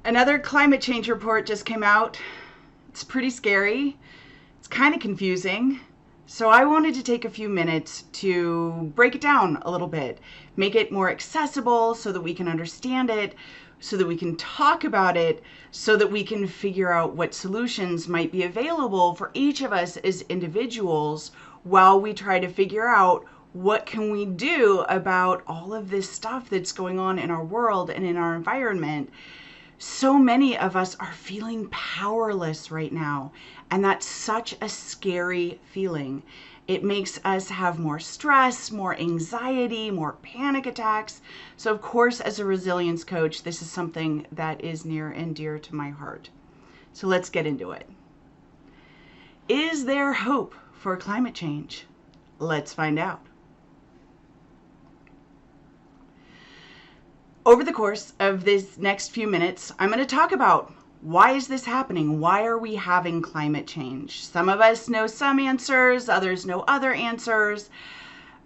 Another climate change report just came out. It's pretty scary. It's kind of confusing. So I wanted to take a few minutes to break it down a little bit, make it more accessible so that we can understand it, so that we can talk about it, so that we can figure out what solutions might be available for each of us as individuals while we try to figure out what can we do about all of this stuff that's going on in our world and in our environment. So many of us are feeling powerless right now, and that's such a scary feeling. It makes us have more stress, more anxiety, more panic attacks. So of course, as a resilience coach, this is something that is near and dear to my heart. So let's get into it. Is there hope for climate change? Let's find out. Over the course of this next few minutes, I'm going to talk about why is this happening? Why are we having climate change? Some of us know some answers, others know other answers,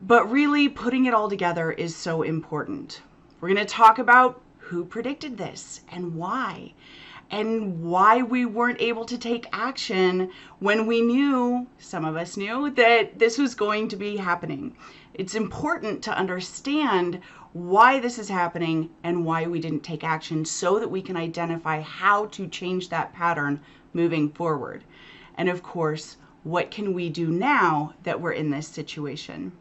but really putting it all together is so important. We're going to talk about who predicted this and why we weren't able to take action when we knew, some of us knew, that this was going to be happening. It's important to understand why this is happening and why we didn't take action so that we can identify how to change that pattern moving forward. And of course, what can we do now that we're in this situation?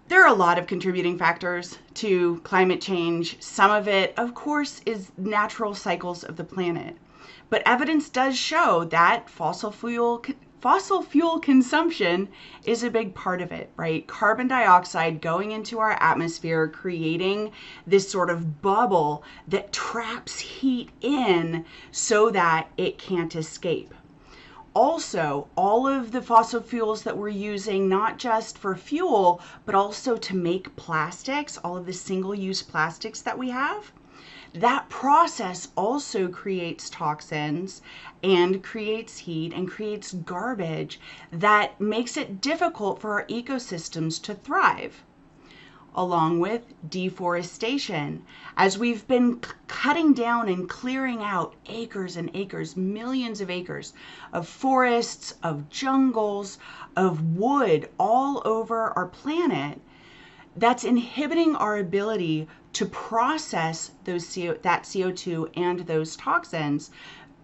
There are a lot of contributing factors to climate change. Some of it, of course, is natural cycles of the planet. But evidence does show that fossil fuel consumption is a big part of it, right? Carbon dioxide going into our atmosphere, creating this sort of bubble that traps heat in so that it can't escape. Also, all of the fossil fuels that we're using, not just for fuel, but also to make plastics, all of the single-use plastics that we have, that process also creates toxins and creates heat and creates garbage that makes it difficult for our ecosystems to thrive. Along with deforestation, as we've been cutting down and clearing out acres and acres, millions of acres of forests, of jungles, of wood all over our planet, that's inhibiting our ability to process that CO2 and those toxins.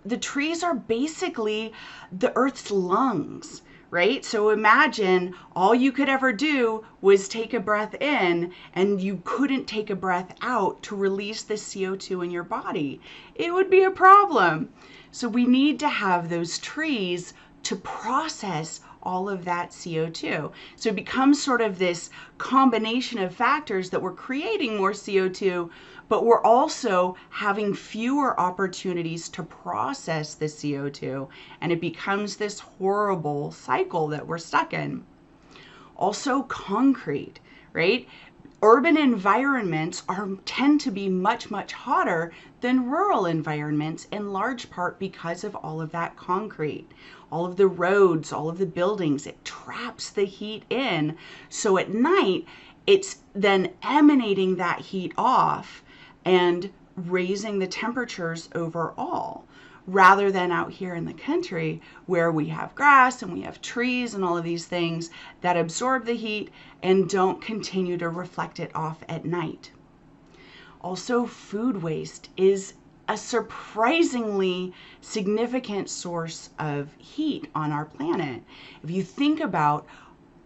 The trees are basically the Earth's lungs, right? So imagine all you could ever do was take a breath in and you couldn't take a breath out to release the CO2 in your body. It would be a problem. So we need to have those trees to process all of that CO2. So it becomes sort of this combination of factors that we're creating more CO2, but we're also having fewer opportunities to process the CO2, and it becomes this horrible cycle that we're stuck in. Also, concrete, right? Urban environments tend to be much, much hotter than rural environments, in large part because of all of that concrete. All of the roads, all of the buildings, it traps the heat in. So at night, it's then emanating that heat off and raising the temperatures overall, rather than out here in the country where we have grass and we have trees and all of these things that absorb the heat and don't continue to reflect it off at night. Also, food waste is a surprisingly significant source of heat on our planet. If you think about,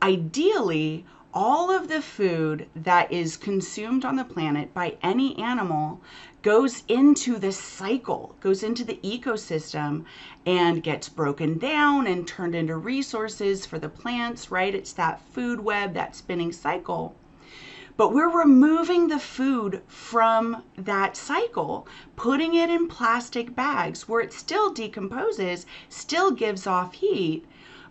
ideally, all of the food that is consumed on the planet by any animal goes into the cycle, goes into the ecosystem and gets broken down and turned into resources for the plants, right? It's that food web, that spinning cycle. But we're removing the food from that cycle, putting it in plastic bags where it still decomposes, still gives off heat,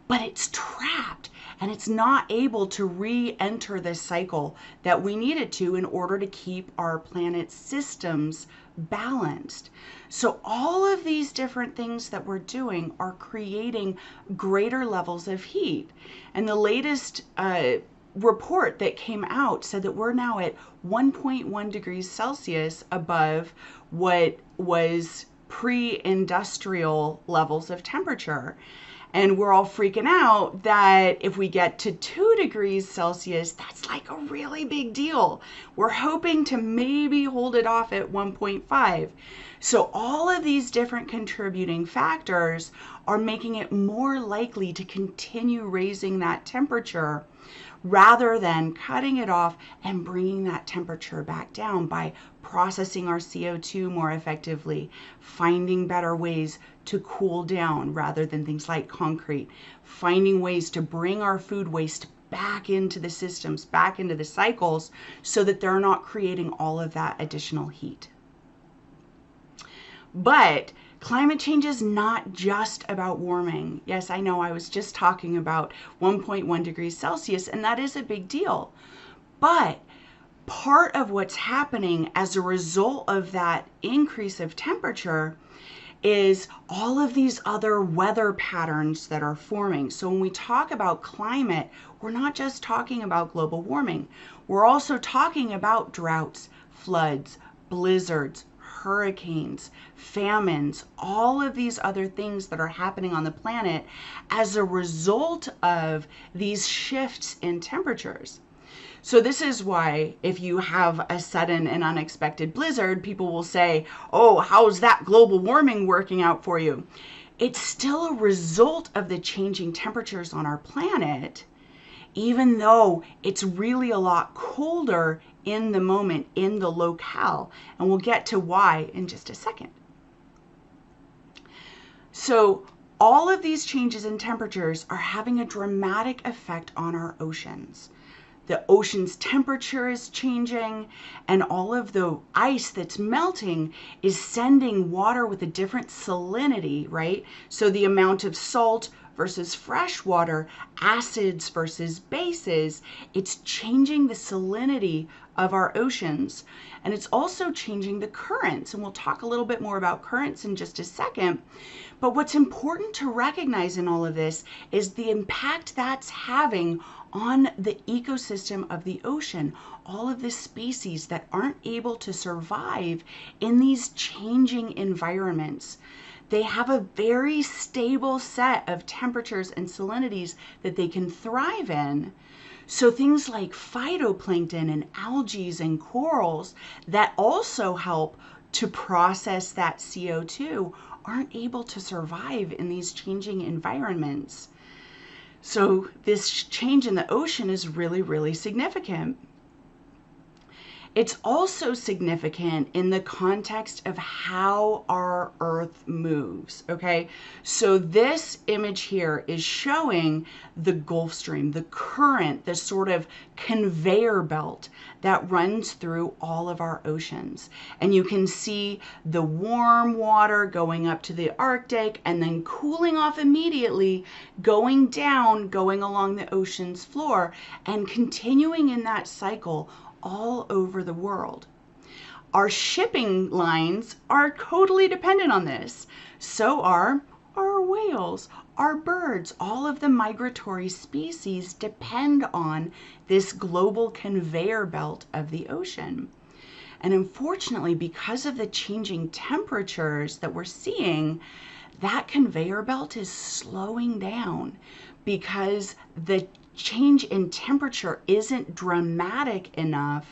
but it's trapped and it's not able to re-enter the cycle that we need it to in order to keep our planet's systems balanced. So all of these different things that we're doing are creating greater levels of heat. And the latest report that came out said that we're now at 1.1 degrees Celsius above what was pre-industrial levels of temperature. And we're all freaking out that if we get to 2 degrees Celsius, that's like a really big deal. We're hoping to maybe hold it off at 1.5. So all of these different contributing factors are making it more likely to continue raising that temperature rather than cutting it off and bringing that temperature back down by processing our CO2 more effectively, finding better ways to cool down rather than things like concrete, finding ways to bring our food waste back into the systems, back into the cycles, so that they're not creating all of that additional heat. But climate change is not just about warming. Yes, I know I was just talking about 1.1 degrees Celsius, and that is a big deal. But part of what's happening as a result of that increase of temperature is all of these other weather patterns that are forming. So when we talk about climate, we're not just talking about global warming. We're also talking about droughts, floods, blizzards, hurricanes, famines, all of these other things that are happening on the planet as a result of these shifts in temperatures. So this is why if you have a sudden and unexpected blizzard, people will say, oh, how's that global warming working out for you? It's still a result of the changing temperatures on our planet, even though it's really a lot colder in the moment, in the locale. And we'll get to why in just a second. So all of these changes in temperatures are having a dramatic effect on our oceans. The ocean's temperature is changing, and all of the ice that's melting is sending water with a different salinity, right? So the amount of salt versus fresh water, acids versus bases, it's changing the salinity of our oceans. And it's also changing the currents. And we'll talk a little bit more about currents in just a second. But what's important to recognize in all of this is the impact that's having on the ecosystem of the ocean, all of the species that aren't able to survive in these changing environments. They have a very stable set of temperatures and salinities that they can thrive in. So things like phytoplankton and algae and corals that also help to process that CO2 aren't able to survive in these changing environments. So this change in the ocean is really, really significant. It's also significant in the context of how our Earth moves, okay? So this image here is showing the Gulf Stream, the current, the sort of conveyor belt that runs through all of our oceans. And you can see the warm water going up to the Arctic and then cooling off immediately, going down, going along the ocean's floor, and continuing in that cycle all over the world. Our shipping lines are totally dependent on this. So are our whales, our birds, all of the migratory species depend on this global conveyor belt of the ocean. And unfortunately, because of the changing temperatures that we're seeing, that conveyor belt is slowing down because the change in temperature isn't dramatic enough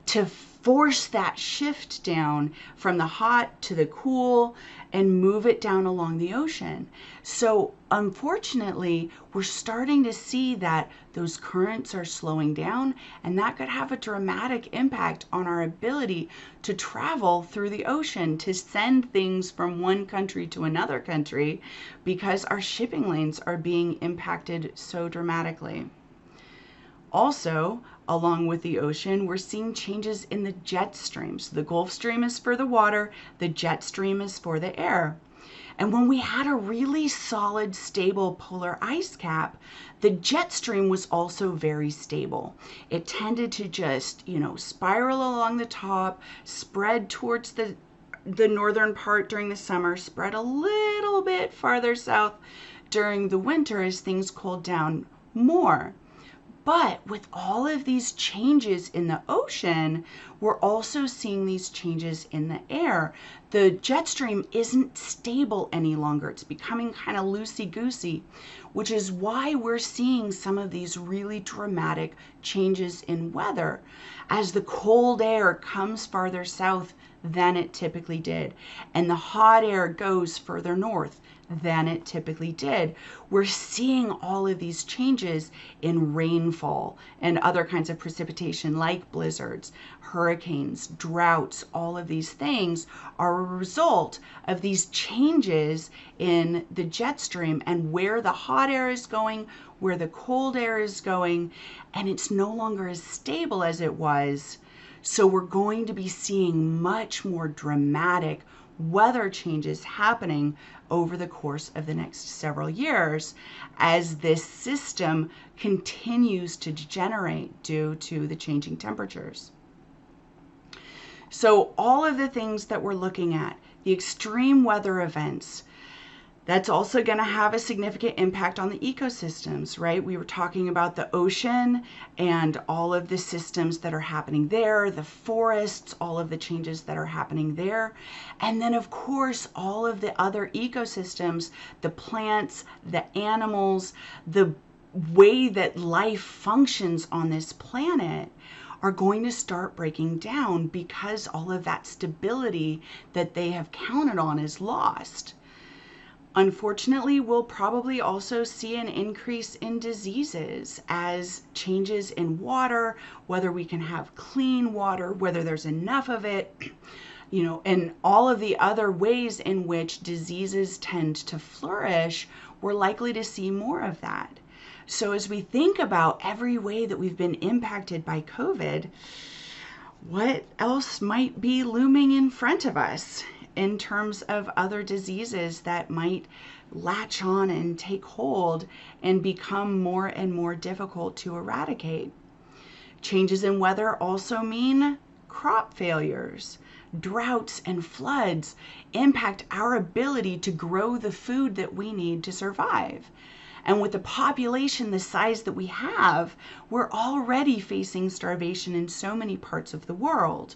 to force that shift down from the hot to the cool and move it down along the ocean. So unfortunately, we're starting to see that those currents are slowing down, and that could have a dramatic impact on our ability to travel through the ocean, to send things from one country to another country, because our shipping lanes are being impacted so dramatically. Also, along with the ocean, we're seeing changes in the jet streams. The Gulf Stream is for the water, the jet stream is for the air. And when we had a really solid, stable polar ice cap, the jet stream was also very stable. It tended to just, spiral along the top, spread towards the northern part during the summer, spread a little bit farther south during the winter as things cooled down more. But with all of these changes in the ocean, we're also seeing these changes in the air. The jet stream isn't stable any longer. It's becoming kind of loosey-goosey, which is why we're seeing some of these really dramatic changes in weather as the cold air comes farther south than it typically did, and the hot air goes further north than it typically did. We're seeing all of these changes in rainfall and other kinds of precipitation like blizzards, hurricanes, droughts. All of these things are a result of these changes in the jet stream and where the hot air is going, where the cold air is going, and it's no longer as stable as it was. So we're going to be seeing much more dramatic weather changes happening over the course of the next several years as this system continues to degenerate due to the changing temperatures. So all of the things that we're looking at, the extreme weather events, that's also going to have a significant impact on the ecosystems, right? We were talking about the ocean and all of the systems that are happening there, the forests, all of the changes that are happening there. And then, of course, all of the other ecosystems, the plants, the animals, the way that life functions on this planet are going to start breaking down because all of that stability that they have counted on is lost. Unfortunately, we'll probably also see an increase in diseases as changes in water, whether we can have clean water, whether there's enough of it, and all of the other ways in which diseases tend to flourish, we're likely to see more of that. So as we think about every way that we've been impacted by COVID, what else might be looming in front of us in terms of other diseases that might latch on and take hold and become more and more difficult to eradicate? Changes in weather also mean crop failures. Droughts and floods impact our ability to grow the food that we need to survive. And with the population the size that we have, we're already facing starvation in so many parts of the world.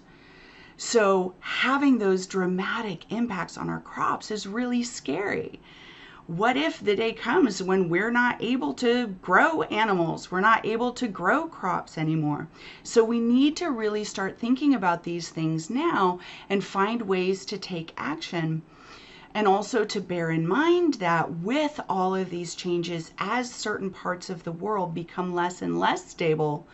So having those dramatic impacts on our crops is really scary. What if the day comes when we're not able to grow animals, we're not able to grow crops anymore? So we need to really start thinking about these things now and find ways to take action. And also to bear in mind that with all of these changes, as certain parts of the world become less and less stable,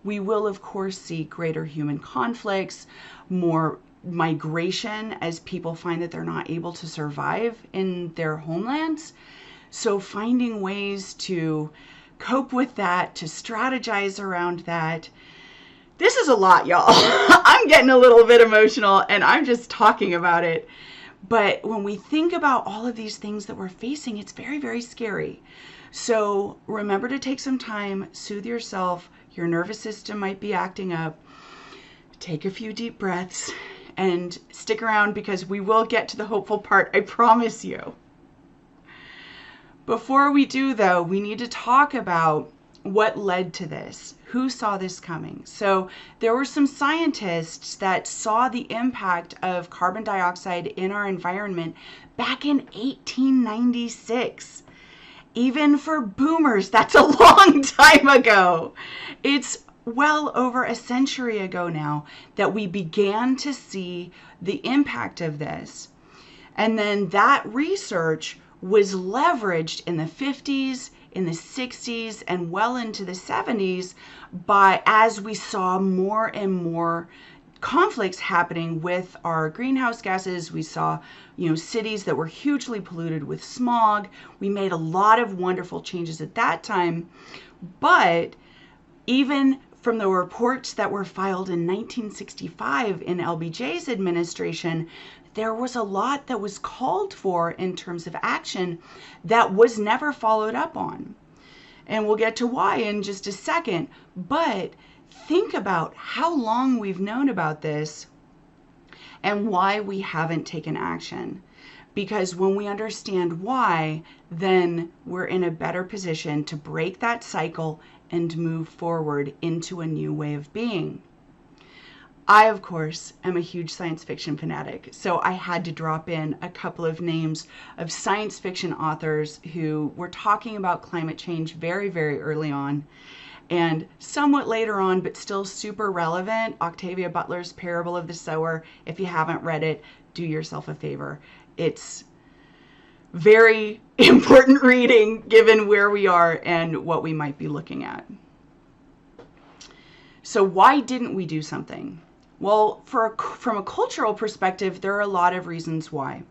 we will of course see greater human conflicts, more migration as people find that they're not able to survive in their homelands. So finding ways to cope with that, to strategize around that. This is a lot, y'all. I'm getting a little bit emotional and I'm just talking about it. But when we think about all of these things that we're facing, it's very, very scary. So remember to take some time, soothe yourself. Your nervous system might be acting up. Take a few deep breaths and stick around because we will get to the hopeful part, I promise you. Before we do, though, we need to talk about what led to this. Who saw this coming? So there were some scientists that saw the impact of carbon dioxide in our environment back in 1896. Even for boomers, that's a long time ago. It's well over a century ago now that we began to see the impact of this. And then that research was leveraged in the 50s, in the 60s, and well into the 70s as we saw more and more conflicts happening with our greenhouse gases. We saw, cities that were hugely polluted with smog. We made a lot of wonderful changes at that time. But even from the reports that were filed in 1965 in LBJ's administration, there was a lot that was called for in terms of action that was never followed up on. And we'll get to why in just a second. But think about how long we've known about this and why we haven't taken action. Because when we understand why, then we're in a better position to break that cycle and move forward into a new way of being. I, of course, am a huge science fiction fanatic, so I had to drop in a couple of names of science fiction authors who were talking about climate change very, very early on. And somewhat later on, but still super relevant, Octavia Butler's Parable of the Sower. If you haven't read it, do yourself a favor. It's very important reading given where we are and what we might be looking at. So why didn't we do something? Well, from a cultural perspective, there are a lot of reasons why.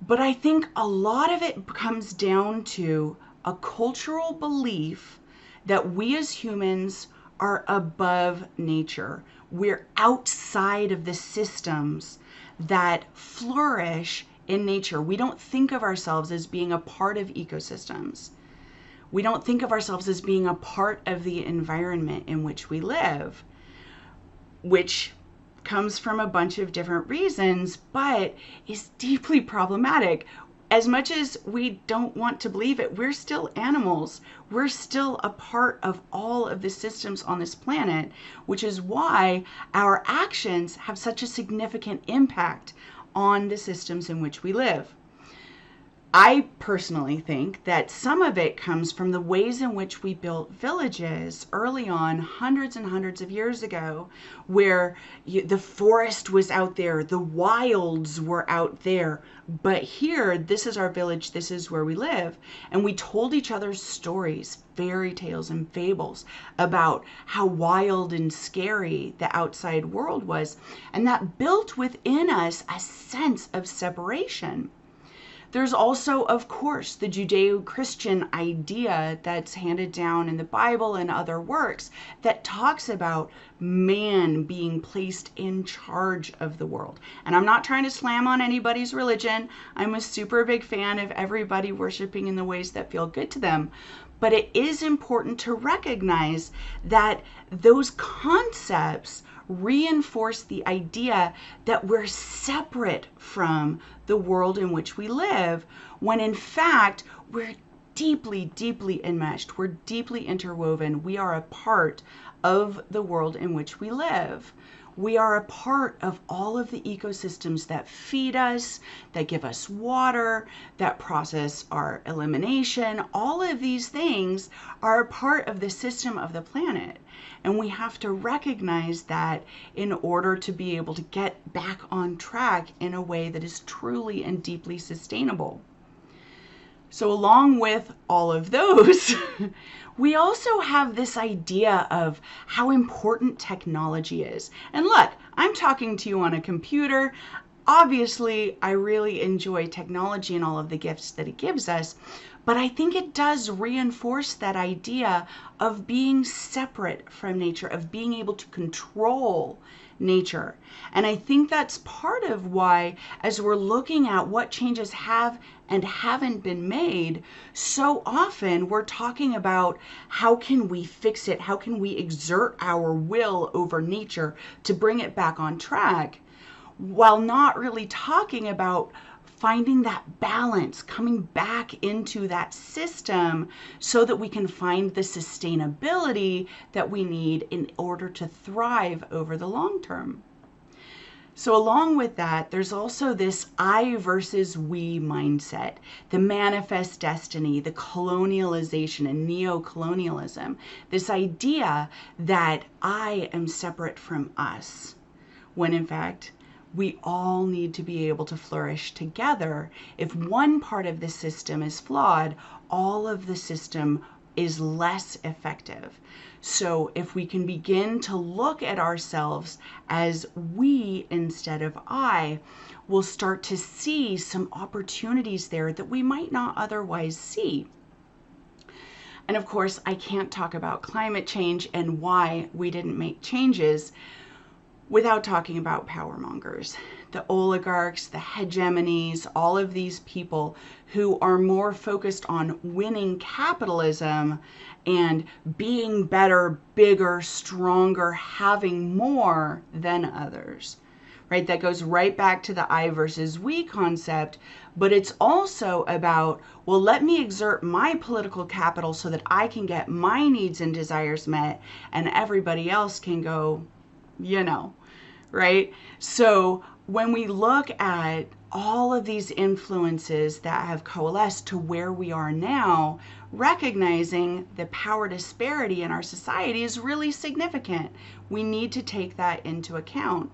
But I think a lot of it comes down to a cultural belief that we as humans are above nature. We're outside of the systems that flourish in nature. We don't think of ourselves as being a part of ecosystems. We don't think of ourselves as being a part of the environment in which we live, which comes from a bunch of different reasons, but is deeply problematic. As much as we don't want to believe it, we're still animals. We're still a part of all of the systems on this planet, which is why our actions have such a significant impact on the systems in which we live. I personally think that some of it comes from the ways in which we built villages early on, hundreds and hundreds of years ago, where the forest was out there, the wilds were out there, but here, this is our village, this is where we live. And we told each other stories, fairy tales and fables about how wild and scary the outside world was. And that built within us a sense of separation. There's also, of course, the Judeo-Christian idea that's handed down in the Bible and other works that talks about man being placed in charge of the world. And I'm not trying to slam on anybody's religion. I'm a super big fan of everybody worshiping in the ways that feel good to them. But it is important to recognize that those concepts reinforce the idea that we're separate from the world in which we live, when in fact we're deeply, deeply enmeshed. We're deeply interwoven. We are a part of the world in which we live. We are a part of all of the ecosystems that feed us, that give us water, that process our elimination. All of these things are a part of the system of the planet. And we have to recognize that in order to be able to get back on track in a way that is truly and deeply sustainable. So along with all of those, we also have this idea of how important technology is. And look, I'm talking to you on a computer. Obviously, I really enjoy technology and all of the gifts that it gives us, but I think it does reinforce that idea of being separate from nature, of being able to control nature. And I think that's part of why, as we're looking at what changes have and haven't been made, so often we're talking about how can we fix it? How can we exert our will over nature to bring it back on track, while not really talking about finding that balance, coming back into that system so that we can find the sustainability that we need in order to thrive over the long term. So along with that, there's also this I versus we mindset, the manifest destiny, the colonialization and neo-colonialism, this idea that I am separate from us, when in fact, we all need to be able to flourish together. If one part of the system is flawed, all of the system is less effective. So if we can begin to look at ourselves as we instead of I, we'll start to see some opportunities there that we might not otherwise see. And of course, I can't talk about climate change and why we didn't make changes without talking about power mongers, the oligarchs, the hegemonies, all of these people who are more focused on winning capitalism and being better, bigger, stronger, having more than others. right? That goes right back to the I versus we concept, but it's also about, well, let me exert my political capital so that I can get my needs and desires met and everybody else can go, right? So when we look at all of these influences that have coalesced to where we are now, recognizing the power disparity in our society is really significant. We need to take that into account.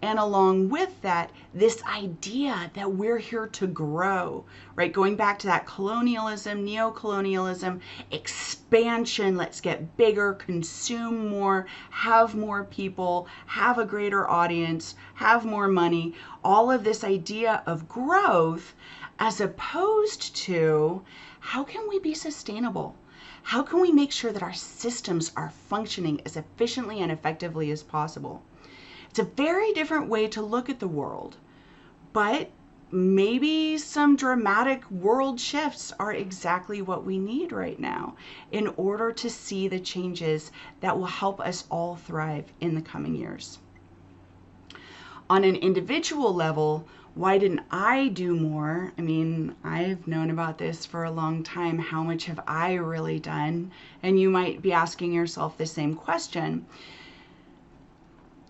And along with that, this idea that we're here to grow, right? Going back to that colonialism, neocolonialism, expansion, let's get bigger, consume more, have more people, have a greater audience, have more money, all of this idea of growth, as opposed to how can we be sustainable? How can we make sure that our systems are functioning as efficiently and effectively as possible? It's a very different way to look at the world, but maybe some dramatic world shifts are exactly what we need right now in order to see the changes that will help us all thrive in the coming years. On an individual level, why didn't I do more? I mean, I've known about this for a long time. How much have I really done? And you might be asking yourself the same question.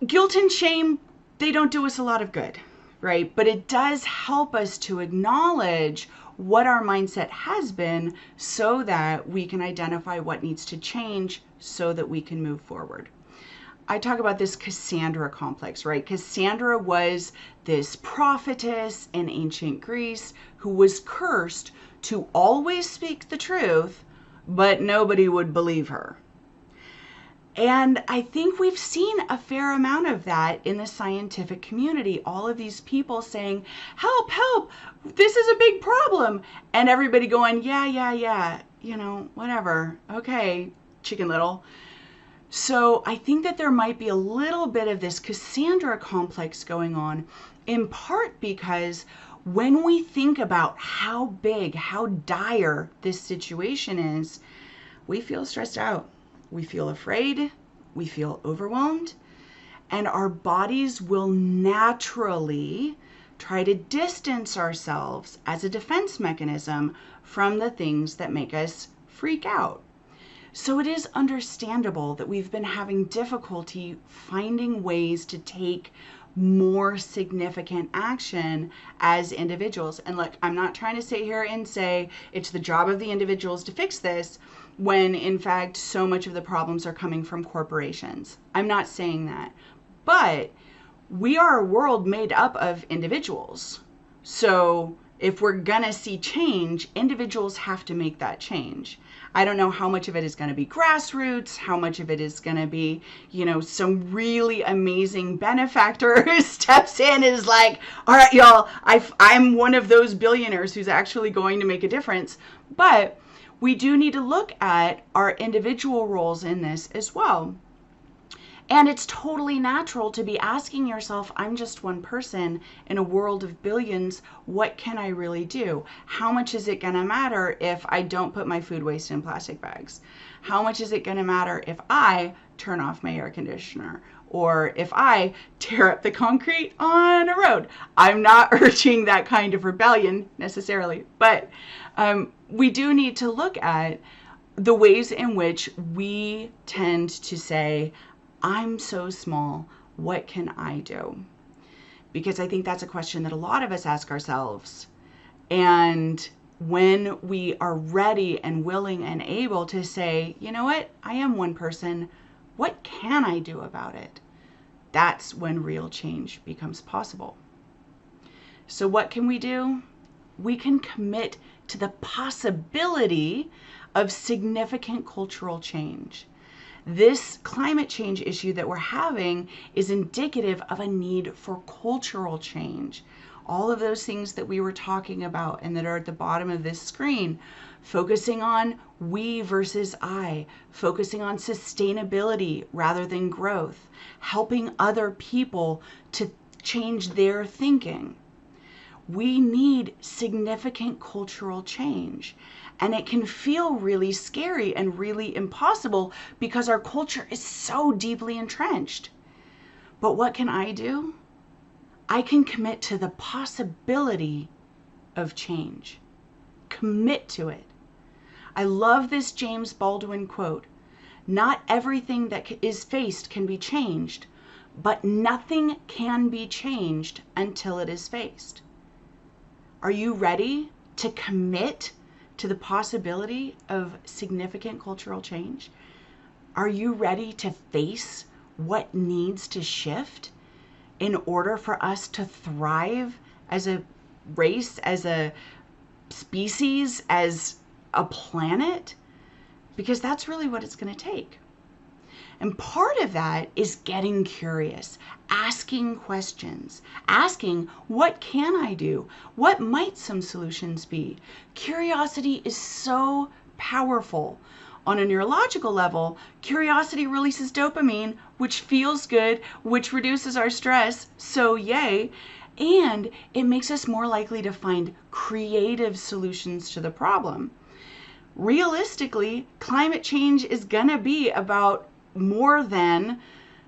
Guilt and shame, they don't do us a lot of good, right? But it does help us to acknowledge what our mindset has been so that we can identify what needs to change so that we can move forward. I talk about this Cassandra complex, right? Cassandra was this prophetess in ancient Greece who was cursed to always speak the truth, but nobody would believe her. And I think we've seen a fair amount of that in the scientific community. All of these people saying, help, help, this is a big problem. And everybody going, yeah, whatever. Okay, Chicken Little. So I think that there might be a little bit of this Cassandra complex going on, in part because when we think about how big, how dire this situation is, we feel stressed out. We feel afraid, we feel overwhelmed, and our bodies will naturally try to distance ourselves as a defense mechanism from the things that make us freak out. So it is understandable that we've been having difficulty finding ways to take more significant action as individuals. And look, I'm not trying to sit here and say it's the job of the individuals to fix this, when in fact so much of the problems are coming from corporations. I'm not saying that. But we are a world made up of individuals. So if we're gonna see change, individuals have to make that change. I don't know how much of it is gonna be grassroots, how much of it is gonna be, some really amazing benefactor who steps in and is like, all right, y'all, I'm one of those billionaires who's actually going to make a difference. But we do need to look at our individual roles in this as well. And it's totally natural to be asking yourself, I'm just one person in a world of billions. What can I really do? How much is it going to matter if I don't put my food waste in plastic bags? How much is it going to matter if I turn off my air conditioner? Or if I tear up the concrete on a road? I'm not urging that kind of rebellion necessarily, but we do need to look at the ways in which we tend to say, I'm so small, what can I do? Because I think that's a question that a lot of us ask ourselves. And when we are ready and willing and able to say, you know what, I am one person, what can I do about it? That's when real change becomes possible. So what can we do? We can commit to the possibility of significant cultural change. This climate change issue that we're having is indicative of a need for cultural change. All of those things that we were talking about and that are at the bottom of this screen, focusing on we versus I, focusing on sustainability rather than growth, helping other people to change their thinking. We need significant cultural change. And it can feel really scary and really impossible because our culture is so deeply entrenched. But what can I do? I can commit to the possibility of change. Commit to it. I love this James Baldwin quote. Not everything that is faced can be changed, but nothing can be changed until it is faced. Are you ready to commit to the possibility of significant cultural change? Are you ready to face what needs to shift in order for us to thrive as a race, as a species, as a planet? Because that's really what it's going to take. And part of that is getting curious, asking questions, asking, what can I do? What might some solutions be? Curiosity is so powerful. On a neurological level, curiosity releases dopamine, which feels good, which reduces our stress, so yay. And it makes us more likely to find creative solutions to the problem. Realistically, climate change is gonna be about more than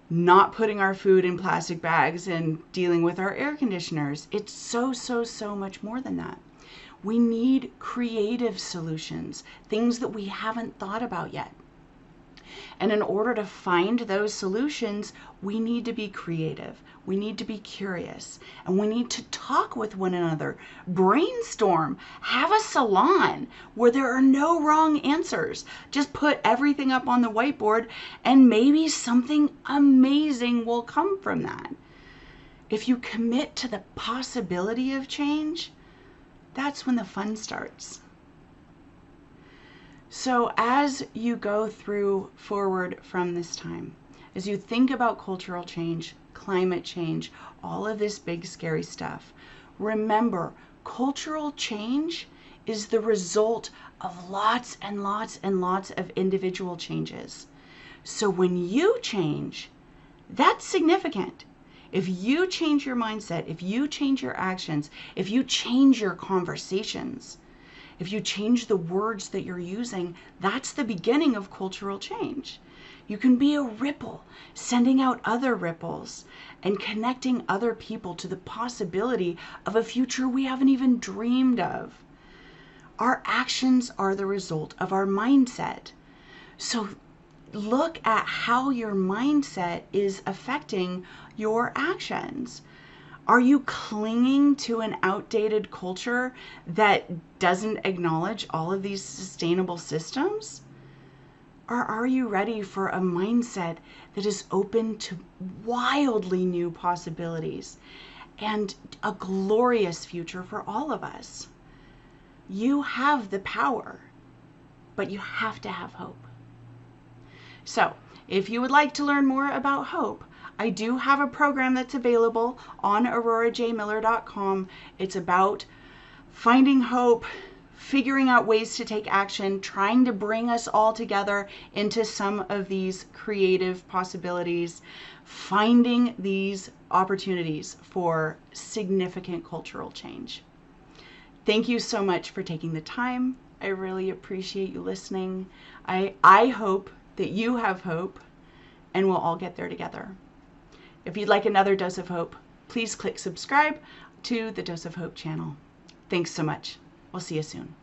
not putting our food in plastic bags and dealing with our air conditioners. It's so much more than that. We need creative solutions, things that we haven't thought about yet. And in order to find those solutions, we need to be creative. We need to be curious. And we need to talk with one another, brainstorm, have a salon where there are no wrong answers. Just put everything up on the whiteboard and maybe something amazing will come from that. If you commit to the possibility of change, that's when the fun starts. So as you go through forward from this time, as you think about cultural change, climate change, all of this big scary stuff, remember, cultural change is the result of lots and lots and lots of individual changes. So when you change, that's significant. If you change your mindset, if you change your actions, if you change your conversations, if you change the words that you're using, that's the beginning of cultural change. You can be a ripple, sending out other ripples and connecting other people to the possibility of a future we haven't even dreamed of. Our actions are the result of our mindset. So look at how your mindset is affecting your actions. Are you clinging to an outdated culture that doesn't acknowledge all of these sustainable systems? Or are you ready for a mindset that is open to wildly new possibilities and a glorious future for all of us? You have the power, but you have to have hope. So, if you would like to learn more about hope, I do have a program that's available on aurorajmiller.com. It's about finding hope, figuring out ways to take action, trying to bring us all together into some of these creative possibilities, finding these opportunities for significant cultural change. Thank you so much for taking the time. I really appreciate you listening. I hope that you have hope and we'll all get there together. If you'd like another dose of hope, please click subscribe to the Dose of Hope channel. Thanks so much. We'll see you soon.